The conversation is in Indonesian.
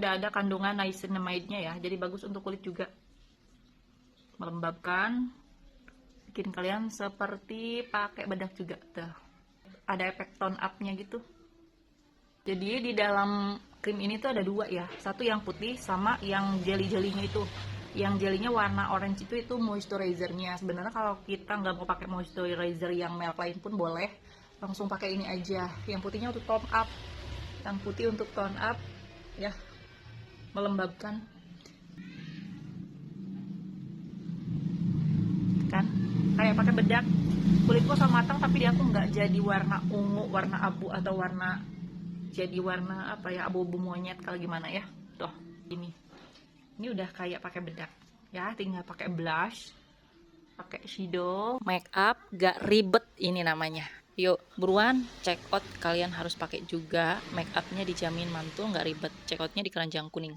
Udah ada kandungan niacinamide-nya ya, jadi bagus untuk kulit juga. Melembabkan, bikin kalian seperti pakai bedak juga tuh. Ada efek tone up-nya gitu. Jadi di dalam krim ini tuh ada dua ya, satu yang putih sama yang jelly-jellynya itu. Yang jelinya warna orange itu moisturizer-nya. Sebenarnya kalau kita nggak mau pakai moisturizer yang merek lain pun boleh, langsung pakai ini aja. Yang putihnya untuk tone up, yang putih untuk tone up ya, melembabkan kan, kayak pakai bedak. Kulitku sama matang tapi dia aku nggak jadi warna ungu, warna abu atau warna jadi warna apa ya, abu-abu monyet kalau gimana ya. Tuh ini udah kayak pakai bedak ya, tinggal pakai blush, pakai shadow, make up, gak ribet ini namanya. Yuk buruan check out, kalian harus pakai juga. Make upnya dijamin mantul, gak ribet. Check outnya di keranjang kuning.